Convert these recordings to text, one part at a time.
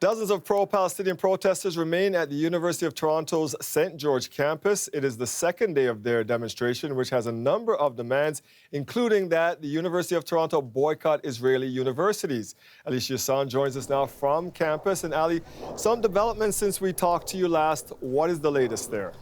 Dozens of pro-Palestinian protesters remain at the University of Toronto's St. George campus. It is the second day of their demonstration, which has a number of demands, including that the University of Toronto boycott Israeli universities. Ali Chiasson joins us now from campus. And Ali, some developments since we talked to you last. What is the latest there?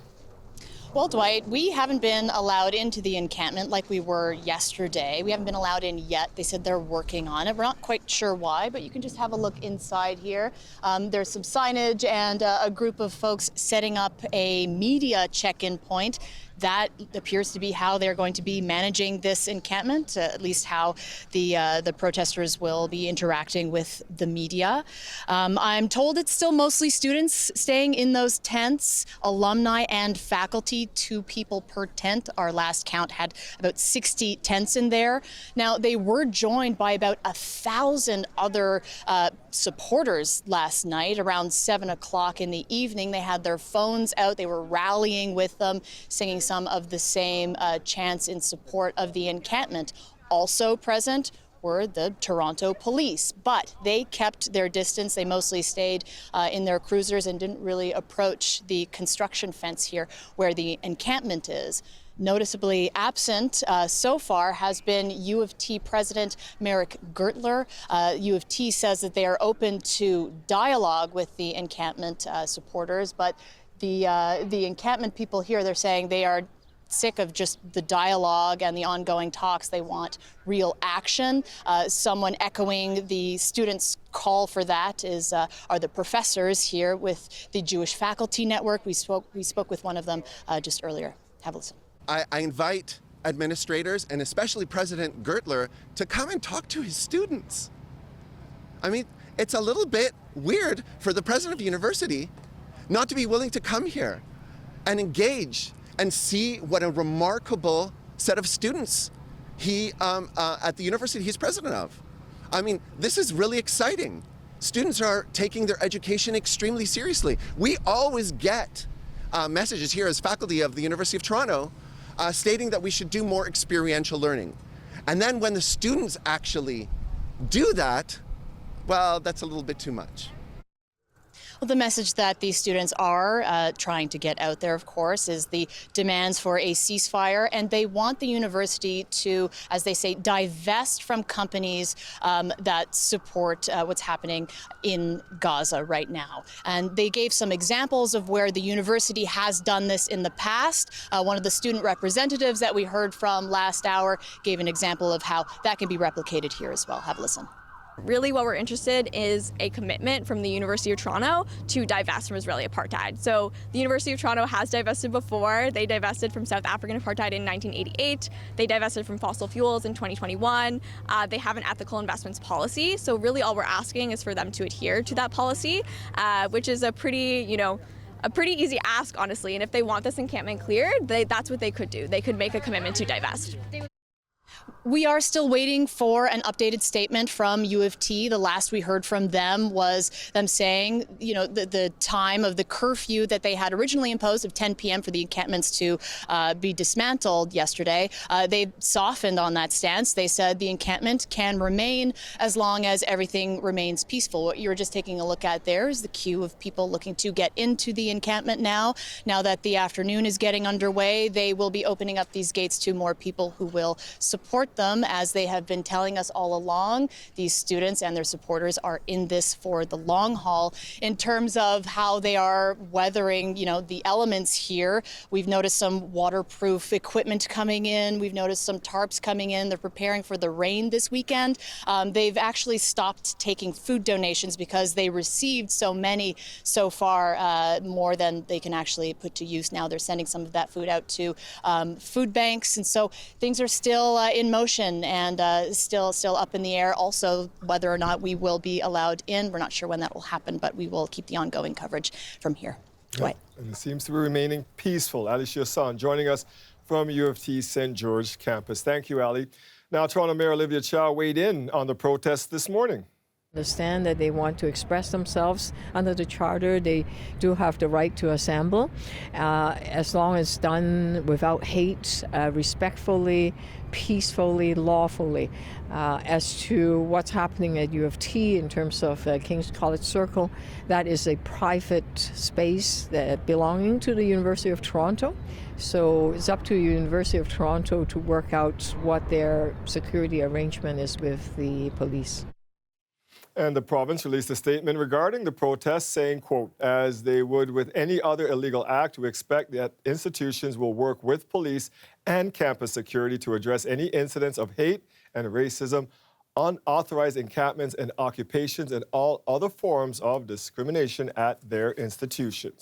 Well, Dwight, we haven't been allowed into the encampment like we were yesterday. We haven't been allowed in yet. They said they're working on it. We're not quite sure why, but you can just have a look inside here. There's some signage and a group of folks setting up a media check-in point. That appears to be how they're going to be managing this encampment, at least how the protesters will be interacting with the media. I'm told it's still mostly students staying in those tents, alumni and faculty, 2 people per tent. Our last count had about 60 tents in there. Now, they were joined by about 1,000 other supporters last night around 7 o'clock in the evening. They had their phones out. They were rallying with them, singing some of the same chants in support of the encampment. Also present were the Toronto police, but they kept their distance. They mostly stayed in their cruisers and didn't really approach the construction fence here where the encampment is. Noticeably absent so far has been U of T President Merrick Gertler. U of T says that they are open to dialogue with the encampment supporters, but the encampment people here, they're saying they are sick of just the dialogue and the ongoing talks. They want real action. Someone echoing the students' call for that are the professors here with the Jewish Faculty Network. We spoke with one of them just earlier. Have a listen. I invite administrators and especially President Gertler to come and talk to his students. I mean, it's a little bit weird for the president of the university not to be willing to come here and engage and see what a remarkable set of students he at the university he's president of. I mean, this is really exciting. Students are taking their education extremely seriously. We always get messages here as faculty of the University of Toronto stating that we should do more experiential learning. And then when the students actually do that, well, that's a little bit too much. Well, the message that these students are trying to get out there, of course, is the demands for a ceasefire, and they want the university to, as they say, divest from companies that support what's happening in Gaza right now. And they gave some examples of where the university has done this in the past. One of the student representatives that we heard from last hour gave an example of how that can be replicated here as well. Have a listen. Really what we're interested in is a commitment from the University of Toronto to divest from Israeli apartheid. So the University of Toronto has divested before. They divested from South African apartheid in 1988. They divested from fossil fuels in 2021. They have an ethical investments policy. So really all we're asking is for them to adhere to that policy, which is a pretty easy ask, honestly. And if they want this encampment cleared, that's what they could do. They could make a commitment to divest. We are still waiting for an updated statement from U of T. The last we heard from them was them saying, the time of the curfew that they had originally imposed of 10 p.m. for the encampments to be dismantled yesterday. They softened on that stance. They said the encampment can remain as long as everything remains peaceful. What you're just taking a look at there is the queue of people looking to get into the encampment now. Now that the afternoon is getting underway, they will be opening up these gates to more people who will support them. As they have been telling us all along, these students and their supporters are in this for the long haul. In terms of how they are weathering, the elements here, we've noticed some waterproof equipment coming in. We've noticed some tarps coming in. They're preparing for the rain this weekend. They've actually stopped taking food donations because they received so many so far, more than they can actually put to use now. They're sending some of that food out to food banks. And so things are still in motion and still up in the air. Also, whether or not we will be allowed in, we're not sure when that will happen, but we will keep the ongoing coverage from here. Dwight. And it seems to be remaining peaceful. Ali Chiasson joining us from U of T St. George campus. Thank you, Ali. Now, Toronto Mayor Olivia Chow weighed in on the protests this morning. Understand that they want to express themselves under the charter. They do have the right to assemble, as long as done without hate, respectfully, peacefully, lawfully. As to what's happening at U of T in terms of King's College Circle, that is a private space that belonging to the University of Toronto. So it's up to the University of Toronto to work out what their security arrangement is with the police. And the province released a statement regarding the protests saying, quote, as they would with any other illegal act, we expect that institutions will work with police and campus security to address any incidents of hate and racism, unauthorized encampments and occupations, and all other forms of discrimination at their institutions.